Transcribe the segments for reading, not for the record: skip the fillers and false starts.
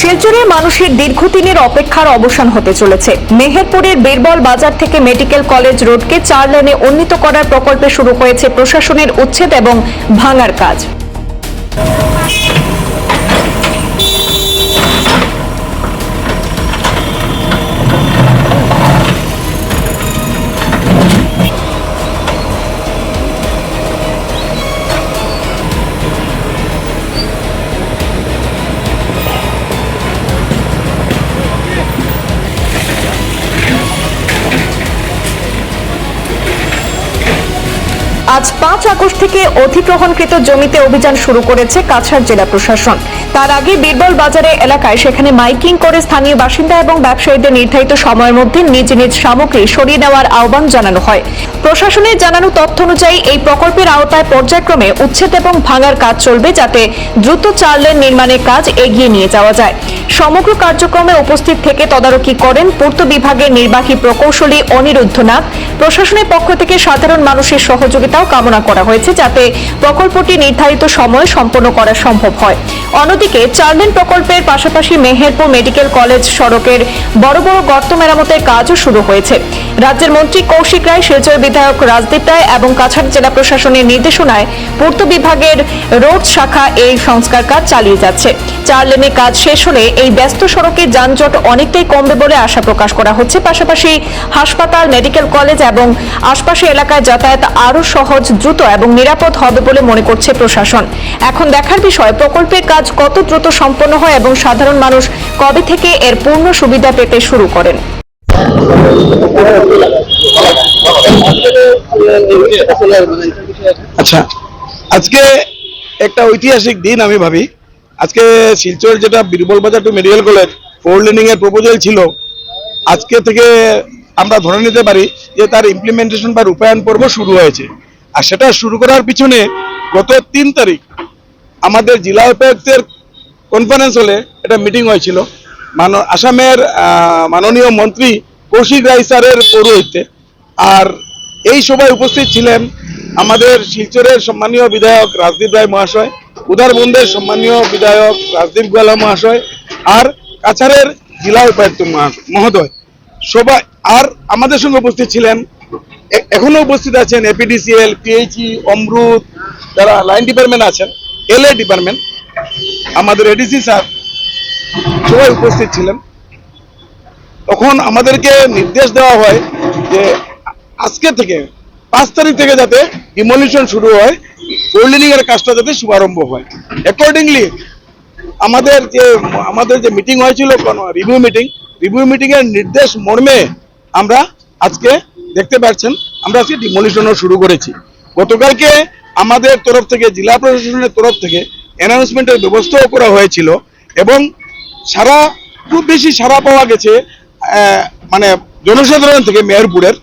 শিলচরে মানুষের দীর্ঘদিনের অপেক্ষার অবসান হতে চলেছে। মেহেরপুরের বীরবল বাজার থেকে মেডিকেল কলেজ রোডকে 4 লেনে উন্নীত করার প্রকল্পে শুরু হয়েছে প্রশাসনের উচ্ছেদ এবং ভাঙার কাজ। আজ 5 আগস্ট থেকে অধিগ্রহণকৃত জমিতে অভিযান শুরু করেছে কাছাড় জেলা প্রশাসন। তার আগে বীরবল বাজারে এলাকায় সেখানে মাইকিং করে স্থানীয় বাসিন্দা এবং ব্যবসায়ীদের নির্ধারিত সময়ের মধ্যে নিজ নিজ সামগ্রী সরিয়ে নেওয়ার আহ্বান জানানো হয়। প্রশাসনের জানানো তথ্য অনুযায়ী এই প্রকল্পের আওতায় পর্যায়ক্রমে উচ্ছেদ এবং ভাঙার কাজ চলবে, যাতে দ্রুত 4 লেন নির্মাণের কাজ এগিয়ে নিয়ে যাওয়া যায়। সমগ্র কার্যক্রমে উপস্থিত থেকে তদারকি করেন পূর্ত বিভাগের নির্বাহী প্রকৌশলী অনিরুদ্ধ নাথ। প্রশাসনের পক্ষ থেকে সাধারণ মানুষের সহযোগিতাও কামনা করা হয়েছে, যাতে প্রকল্পটি নির্ধারিত সময়ে সম্পন্ন করা সম্ভব হয়। অন্যদিকে 4 লেন প্রকল্পের পাশাপাশি মেহেরপুর মেডিকেল কলেজ সড়কের বড় বড় গর্ত মেরামতের কাজও শুরু হয়েছে। রাজ্যের মন্ত্রী কৌশিক রায়, শিলচর বিধায়ক রাজদীপ রায় এবং কাছাড় জেলা প্রশাসনের নির্দেশনায় পূর্ত বিভাগের রোড শাখা এই সংস্কার কাজ চালিয়ে যাচ্ছে। 4 লেনের কাজ শেষ হলে এই ব্যস্ত সড়কে যানজট অনেকটাই কমবে বলে আশা প্রকাশ করা হচ্ছে। পাশাপাশি হাসপাতাল, মেডিকেল কলেজ এবং আশপাশের এলাকায় যাতায়াত আরও সহজ, দ্রুত এবং নিরাপদ হবে বলে মনে করছে প্রশাসন। এখন দেখার বিষয় প্রকল্পের কাজ কত দ্রুত সম্পন্ন হয় এবং সাধারণ মানুষ কবে থেকে এর পূর্ণ সুবিধা পেতে শুরু করেন। আচ্ছা, আজকে একটা ঐতিহাসিক দিন আমি ভাবি। আজকে শিলচর যেটা বীরবল বাজার টু মেডিকেল কলেজ 4 লেনিং এর প্রপোজাল ছিল, আজকে থেকে আমরা ধরে নিতে পারি যে তার ইমপ্লিমেন্টেশন বা রূপায়ণ পর্ব শুরু হয়েছে। আর সেটা শুরু করার পিছনে গত 3 তারিখ আমাদের জেলা উপায়ুক্তের কনফারেন্স হলে একটা মিটিং হয়েছিল আসামের মাননীয় মন্ত্রী কৌশিক রায় স্যারের পৌরোহিত্যে। আর এই সভায় উপস্থিত ছিলেন আমাদের শিলচরের সম্মানীয় বিধায়ক রাজদীপ রায় মহাশয়, উদারবন্দের সম্মানীয় বিধায়ক রাজদীপ গোয়ালা মহাশয়, আর কাছাড়ের জেলা উপায়ুক্ত মহোদয় সবাই। আর আমাদের সঙ্গে উপস্থিত ছিলেন, এখনো উপস্থিত আছেন এপিডিসিএল, পিএইচই, অমরুত, যারা লাইন ডিপার্টমেন্ট আছেন, এলএ ডিপার্টমেন্ট, আমাদের এডিসি স্যার সবাই উপস্থিত ছিলেন। তখন আমাদেরকে নির্দেশ দেওয়া হয় যে আজকে থেকে 5 তারিখ থেকে যাতে ডিমলিশন শুরু হয়, 4 লেনিং এর কাজটা যাতে শুভারম্ভ হয়। অ্যাকর্ডিংলি আমাদের যে মিটিং হয়েছিল, রিভিউ মিটিং এর নির্দেশ মর্মে আমরা আজকে দেখতে পাচ্ছেন আমরা আজকে ডিমলিশনও শুরু করেছি। গতকালকে আমাদের তরফ থেকে, জেলা প্রশাসনের তরফ থেকে অ্যানাউন্সমেন্টের ব্যবস্থাও করা হয়েছিল এবং খুব বেশি সাড়া পাওয়া গেছে মানে জনসাধারণ থেকে মেহেরপুরের।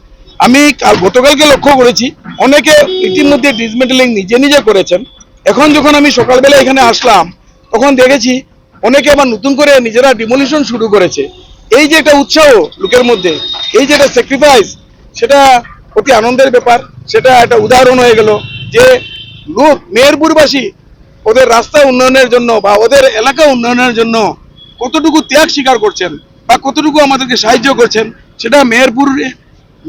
আমি গতকালকে লক্ষ্য করেছি অনেকে ইতিমধ্যে ডিসমেন্টেলিং নিজে করেছেন। এখন যখন আমি সকালবেলা এখানে আসলাম, তখন দেখেছি অনেকে আবার নতুন করে নিজেরা ডিমলিশন শুরু করেছে। এই যে একটা উৎসাহ লোকের মধ্যে, এই যে একটা স্যাক্রিফাইস, সেটা অতি আনন্দের ব্যাপার। সেটা একটা উদাহরণ হয়ে গেল যে লোক মেহেরপুরবাসী ওদের রাস্তা উন্নয়নের জন্য বা ওদের এলাকা উন্নয়নের জন্য কতটুকু ত্যাগ স্বীকার করছেন বা কতটুকু আমাদেরকে সাহায্য করছেন। সেটা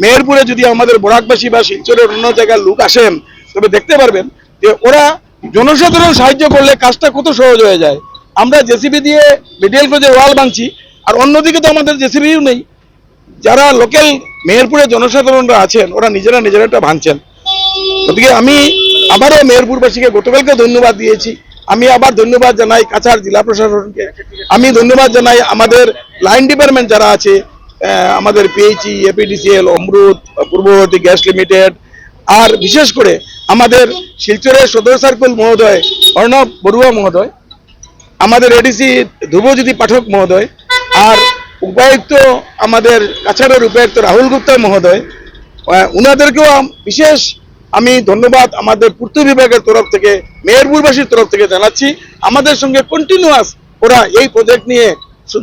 মেহেরপুরে যদি আমাদের বরাকবাসী বা শিলচরের অন্য জায়গার লোক আসেন, তবে দেখতে পারবেন যে ওরা জনসাধারণ সাহায্য করলে কাজটা কত সহজ হয়ে যায়। আমরা জেসিবি দিয়ে মেডিকেল কলেজের ওয়াল ভাঙছি, আর অন্যদিকে তো আমাদের জেসিবিও নেই। যারা লোকাল মেহেরপুরের জনসাধারণরা আছেন, ওরা নিজেরা এটা ভাঙছেন। গতিকে আমি আবারও মেহেরপুরবাসীকে গতকালকে ধন্যবাদ দিয়েছি। আমি আবার ধন্যবাদ জানাই কাছাড় জেলা প্রশাসনকে, আমি ধন্যবাদ জানাই আমাদের লাইন ডিপার্টমেন্ট যারা আছে, আমাদের পিএইচই, এপিডিসিএল, অমরুত, পূর্ববর্তী গ্যাস লিমিটেড, আর বিশেষ করে আমাদের শিলচরের সদর সার্কেল মহোদয় অর্ণব বড়ুয়া মহোদয়, আমাদের এডিসি ধ্রুবজ্যোতি পাঠক মহোদয়, আর উপায়ুক্ত আমাদের কাছাড়ের উপায়ুক্ত রাহুল গুপ্তা মহোদয়, ওনাদেরকেও বিশেষ আমি ধন্যবাদ আমাদের পূর্ত বিভাগের তরফ থেকে, মেহেরপুরবাসীর তরফ থেকে জানাচ্ছি। আমাদের সঙ্গে কন্টিনিউয়াস ওরা এই প্রজেক্ট নিয়ে,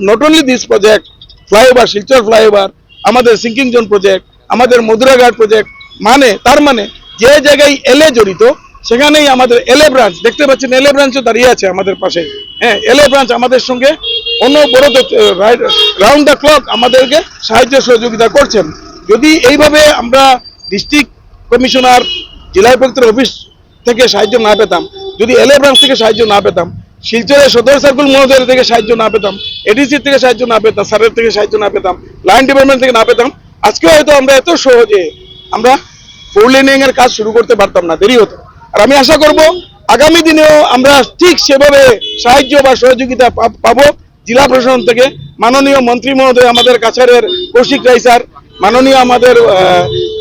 not only this project, flyover, Silchar flyover, আমাদের সিঙ্কিং জোন প্রজেক্ট, আমাদের মধুরাঘাট প্রজেক্ট, তার মানে যে জায়গায় এলএ জড়িত সেখানেই আমাদের এলএ ব্রাঞ্চ দেখতে পাচ্ছেন, এলএ ব্রাঞ্চও দাঁড়িয়ে আছে আমাদের পাশে। হ্যাঁ, এলএ ব্রাঞ্চ আমাদের সঙ্গে অনবরত রাউন্ড দ্য ক্লক আমাদেরকে সাহায্য সহযোগিতা করছেন। যদি এইভাবে আমরা ডিস্ট্রিক্ট কমিশনার, জেলা উপায়ুক্তের অফিস থেকে সাহায্য না পেতাম, যদি এলএ ব্রাঞ্চ থেকে সাহায্য না পেতাম, শিলচরের সদর সার্কুল মহোদয়ের থেকে সাহায্য না পেতাম, এডিসি থেকে সাহায্য না পেতাম, স্যারের থেকে সাহায্য না পেতাম, লাইন ডিপার্টমেন্ট থেকে না পেতাম, আজকে হয়তো আমরা এত সহজে আমরা 4 লেনিং এর কাজ শুরু করতে পারতাম না, দেরি হতো। আর আমি আশা করব আগামী দিনেও আমরা ঠিক সেভাবে সাহায্য বা সহযোগিতা পাবো জেলা প্রশাসন থেকে। মাননীয় মন্ত্রী মহোদয় আমাদের কাছাড়ের কৌশিক রায় স্যার, মাননীয় আমাদের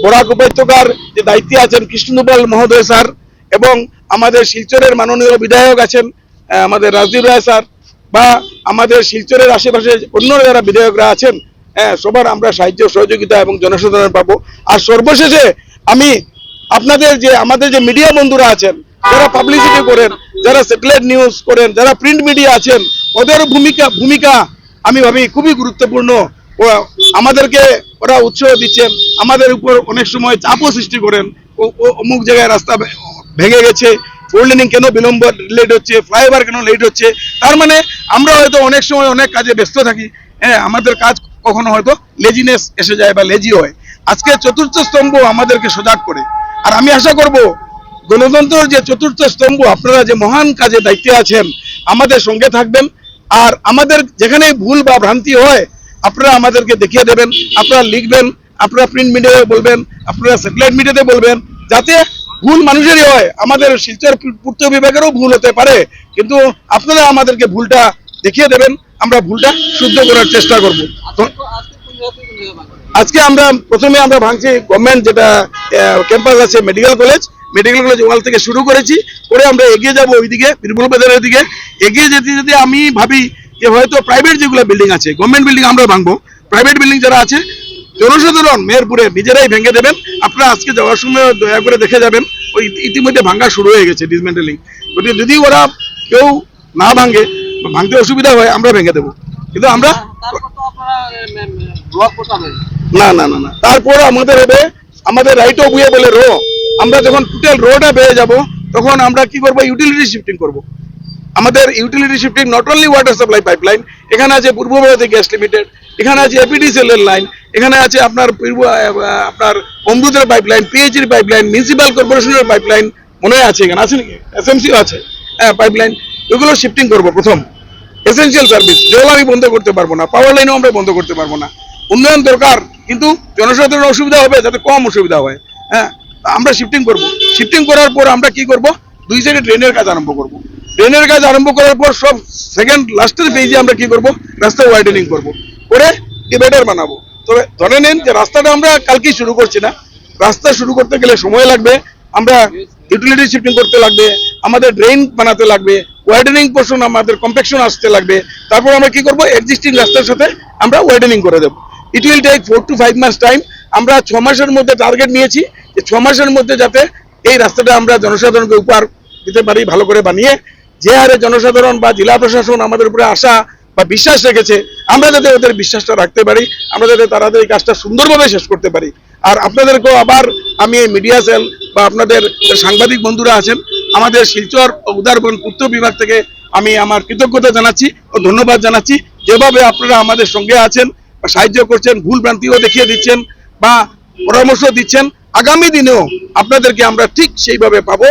বরাক উপত্যকার যে দায়িত্বে আছেন কৃষ্ণপাল মহোদয় স্যার, এবং আমাদের শিলচরের মাননীয় বিধায়ক আছেন আমাদের রাজদীপ রায় স্যার, বা আমাদের শিলচরের আশেপাশে অন্য যারা বিধায়করা আছেন, সবার আমরা সাহায্য সহযোগিতা এবং জনসাধারণ পাবো। আর সর্বশেষে আমি আপনাদের যে আমাদের যে মিডিয়া বন্ধুরা আছেন, যারা পাবলিসিটি করেন, যারা স্যাটেলাইট নিউজ করেন, যারা প্রিন্ট মিডিয়া আছেন, ওদের ভূমিকা আমি ভাবি খুবই গুরুত্বপূর্ণ। আমাদেরকে ওরা উৎসাহ দিচ্ছেন, আমাদের উপর অনেক সময় চাপও সৃষ্টি করেন। অমুক জায়গায় রাস্তা ভেঙে গেছে, 4 লেনিং কেন বিলম্ব লেট হচ্ছে, ফ্লাইওভার কেন লেট হচ্ছে। তার মানে আমরা হয়তো অনেক সময় অনেক কাজে ব্যস্ত থাকি, আমাদের কাজ কখনো হয়তো লেজিনেস এসে যায় বা লেজি হয়। আজকে চতুর্থ স্তম্ভ আমাদেরকে সজাগ করে। আর আমি আশা করব গণতন্ত্রের যে চতুর্থ স্তম্ভ, আপনারা যে মহান কাজে দায়িত্বে আছেন, আমাদের সঙ্গে থাকবেন। আর আমাদের যেখানে ভুল বা ভ্রান্তি হয় আপনারা আমাদেরকে দেখিয়ে দেবেন, আপনারা লিখবেন, আপনারা প্রিন্ট মিডিয়াতে বলবেন, আপনারা স্যাটেলাইট মিডিয়াতে বলবেন, যাতে ভুল মানুষেরই হয়। আমাদের শিলচর পূর্ত বিভাগেরও ভুল হতে পারে, কিন্তু আপনারা আমাদেরকে ভুলটা দেখিয়ে দেবেন, আমরা ভুলটা শুদ্ধ করার চেষ্টা করব। আজকে আমরা প্রথমে আমরা ভাঙছি গভর্নমেন্ট যেটা ক্যাম্পাস আছে মেডিকেল কলেজ ওয়াল থেকে শুরু করেছি, করে আমরা এগিয়ে যাব ওইদিকে বীরবল বাজারের দিকে। এগিয়ে যেতে যেতে আমি ভাবি যে হয়তো প্রাইভেট যেগুলো বিল্ডিং আছে, গভর্নমেন্ট বিল্ডিং আমরা ভাঙবো, প্রাইভেট বিল্ডিং যারা আছে জনসাধারণ মেহেরপুরে নিজেরাই ভেঙে দেবেন। আপনারা আজকে যাওয়ার সময় দয়া করে দেখে যাবেন, ওই ইতিমধ্যে ভাঙা শুরু হয়ে গেছে, ডিসমেন্টেলিং। যদি ওরা কেউ না ভাঙে, ভাঙতে অসুবিধা হয়, আমরা ভেঙে দেবো। কিন্তু আমরা না তারপর আমাদের হবে আমাদের রাইট অফ ওয়ে বলে আমরা যখন টোটাল রোডে পেয়ে যাব, তখন আমরা কি করবো, ইউটিলিটি শিফটিং করব। আমাদের utility shifting not only water supply pipeline, এখানে আছে পূর্ব ভারতী গ্যাস লিমিটেড, এখানে আছে এপিডিসিএল এর লাইন, এখানে আছে আপনার অমৃতের পাইপলাইন, পিএইচইর পাইপলাইন, মিউনিসিপাল কর্পোরেশনের পাইপলাইন মনে আছে, এখানে আছে নাকি, এসএমসিও আছে, পাইপলাইন। এগুলো শিফটিং করবো প্রথম। এসেনশিয়াল সার্ভিস জল আমি বন্ধ করতে পারবো না, পাওয়ার লাইনও আমরা বন্ধ করতে পারবো না। উন্নয়ন দরকার, কিন্তু জনসাধারণের অসুবিধা হবে যাতে কম অসুবিধা হয়। আমরা শিফটিং করব। শিফটিং করার পর আমরা কি করব, 2 সাইডে ড্রেনের কাজ আরম্ভ করব। ড্রেনের কাজ আরম্ভ করার পর সব সেকেন্ড লাস্টের ফেজে আমরা কি করব, রাস্তা ওয়াইডেনিং করব, করে ডিভাইডার বানাবো। তবে ধরে নিন যে রাস্তাটা আমরা কালকেই শুরু করছি না, রাস্তা শুরু করতে গেলে সময় লাগবে, আমরা ইউটিলিটি শিফটিং করতে লাগবে, আমাদের ড্রেন বানাতে লাগবে, ওয়াইডেনিং পোর্শন আমাদের কম্প্যাকশন আসতে লাগবে, তারপর আমরা কি করব, এক্সিস্টিং রাস্তার সাথে আমরা ওয়াইডেনিং করে দেবো। It will take 4 to 5 months time. আমরা 6 মাসের মধ্যে টার্গেট নিয়েছি যে 6 মাসের মধ্যে যাতে এই রাস্তাটা আমরা জনসাধারণকে উপহার দিতে পারি, ভালো করে বানিয়ে। যে হারে জনসাধারণ বা জেলা প্রশাসন আমাদের উপরে আশা বা বিশ্বাস রেখেছে, আমরা যাতে ওদের বিশ্বাসটা রাখতে পারি, আমরা যাতে তাড়াতাড়ি কাজটা সুন্দরভাবে শেষ করতে পারি। আর আপনাদেরকেও আবার আমি এই মিডিয়া সেল বা আপনাদের সাংবাদিক বন্ধুরা আছেন, আমাদের শিলচর ও উদারবন পূর্ত বিভাগ থেকে আমি আমার কৃতজ্ঞতা জানাচ্ছি ও ধন্যবাদ জানাচ্ছি। যেভাবে আপনারা আমাদের সঙ্গে আছেন বা সাহায্য করছেন, ভুল ভ্রান্তিও দেখিয়ে দিচ্ছেন বা পরামর্শ দিচ্ছেন, আগামী দিনেও আপনাদেরকে আমরা ঠিক সেইভাবে পাবো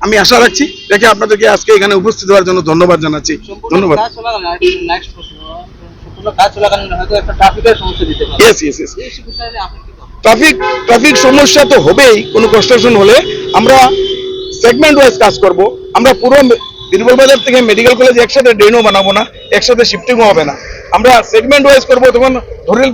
আমি আশা রাখছি। দেখে আপনাদেরকে আজকে এখানে উপস্থিত হওয়ার জন্য ধন্যবাদ জানাচ্ছি। ধন্যবাদ। ট্রাফিক সমস্যা তো হবেই, কোনো কনস্ট্রাকশন হলে আমরা সেগমেন্ট ওয়াইজ কাজ করব। আমরা পুরো বীরবল বাজার থেকে মেডিকেল কলেজ একসাথে ড্রেনও বানাবো না, একসাথে শিফটিংও হবে না, আমরা সেগমেন্ট ওয়াইজ করবো। তখন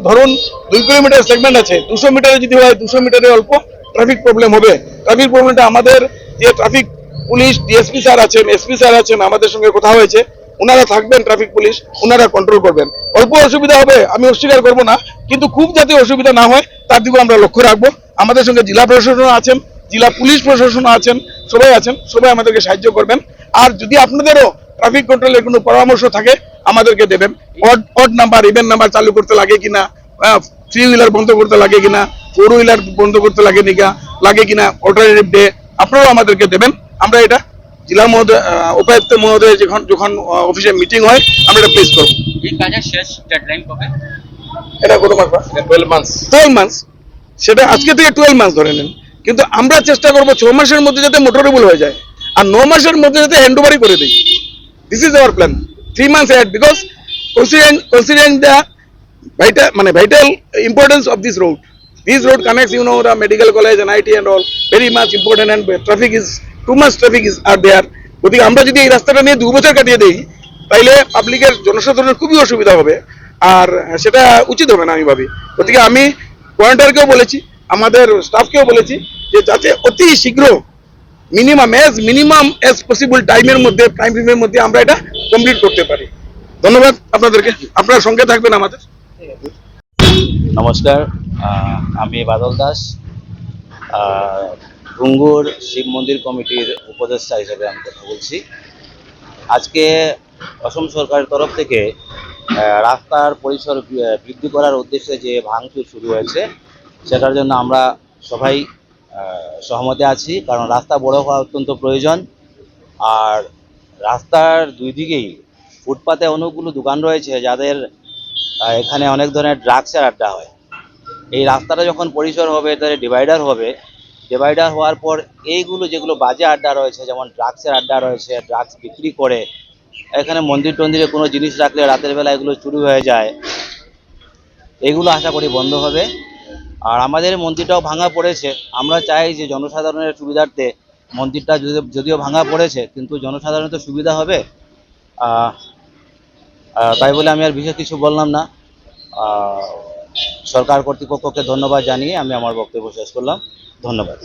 ধরুন 2 কিলোমিটার সেগমেন্ট আছে, 200 মিটারে যদি হয় 200 মিটারে অল্প ট্রাফিক প্রবলেম হবে। ট্রাফিক প্রবলেমটা আমাদের যে ট্রাফিক পুলিশ ডিএসপি স্যার আছেন, এসপি স্যার আছেন, আমাদের সঙ্গে কথা হয়েছে, ওনারা থাকবেন, ট্রাফিক পুলিশ ওনারা কন্ট্রোল করবেন। অল্প অসুবিধা হবে আমি অস্বীকার করবো না, কিন্তু খুব যাতে অসুবিধা না হয় তার দিকেও আমরা লক্ষ্য রাখবো। আমাদের সঙ্গে জেলা প্রশাসন আছেন, জেলা পুলিশ প্রশাসন আছেন, সবাই আমাদেরকে সাহায্য করবেন। আর যদি আপনাদেরও ট্রাফিক কন্ট্রোলের কোনো পরামর্শ থাকে আমাদেরকে দেবেন। অড নাম্বার, ইভেন নাম্বার চালু করতে লাগে কিনা, 3 হুইলার বন্ধ করতে লাগে কিনা, 4 হুইলার বন্ধ করতে লাগে কিনা, অল্টারনেটিভ ডে আপনারাও আমাদেরকে দেবেন। আমরা এটা জেলা মহোদয় উপায়ুক্ত মহোদয় যখন যখন অফিসে মিটিং হয় আমরা এটা প্লেস করবো। এই কাজের শেষ ডেডলাইন কবে? এটা কত মাস? 12 মাস। সেটা আজকে থেকে 12 মাস ধরে নেন, কিন্তু আমরা চেষ্টা করবো 6 মাসের মধ্যে যাতে মোটরেবল হয়ে যায় আর 9 মাসের মধ্যে যাতে হ্যান্ড ওভারই করে দিই। This is our plan 3 months ahead because considering the vital importance of this road. This road connects the medical college and IT and all very much important, and traffic is too much traffic is are there. গতিকে আমরা যদি এই রাস্তাটা নিয়ে 2 বছর কাটিয়ে দেই তাইলে পাবলিকের জনসাধারণের খুবই অসুবিধা হবে আর সেটা উচিত হবে না আমি ভাবি। গতিকে আমি পয়েন্টারকেও বলেছি, আমাদের স্টাফকেও বলেছি যে যাতে অতি শীঘ্র মিনিমাম এজ পসিবল টাইমের মধ্যে টাইম ফ্রেমের মধ্যে আমরা এটা কমপ্লিট করতে পারি। ধন্যবাদ আপনাদেরকে, আপনারা সঙ্গে থাকবেন আমাদের। নমস্কার, আমি বাদল দাস, ঘুঙ্গুর শিব মন্দির কমিটির উপদেষ্টা হিসেবে আমি কথা বলছি। আজকে অসম সরকারের তরফ থেকে রাস্তার পরিসর বৃদ্ধি করার উদ্দেশ্যে যে ভাঙচুর শুরু হয়েছে সেটার জন্য আমরা সবাই সহমতে আছি, কারণ রাস্তা বড় হওয়া অত্যন্ত প্রয়োজন। আর রাস্তার দুই দিকেই ফুটপাতে অনেকগুলো দোকান রয়েছে যাদের এখানে অনেক ধরনের ড্রাগসের আড্ডা হয়। এই রাস্তাটা যখন পরিসর হবে তাহলে ডিভাইডার হবে, ডিভাইডার হওয়ার পর এইগুলো যেগুলো বাজে আড্ডা রয়েছে, যেমন ড্রাগসের আড্ডা রয়েছে, ড্রাগস বিক্রি করে, এখানে মন্দির টন্দিরে কোনো জিনিস রাখলে রাতের বেলা এগুলো চুরি হয়ে যায়, এগুলো আশা করি বন্ধ হবে। আর আমাদের মন্দিরটাও ভাঙা পড়েছে, আমরা চাই যে জনসাধারণের সুবিধার্থে মন্দিরটা যদিও ভাঙা পড়েছে কিন্তু জনসাধারণের তো সুবিধা হবে, তাই বলে আমি আর বিশেষ কিছু বললাম না। সরকার কর্তৃপক্ষকে ধন্যবাদ জানিয়ে আমি আমার বক্তব্য শেষ করলাম। ধন্যবাদ।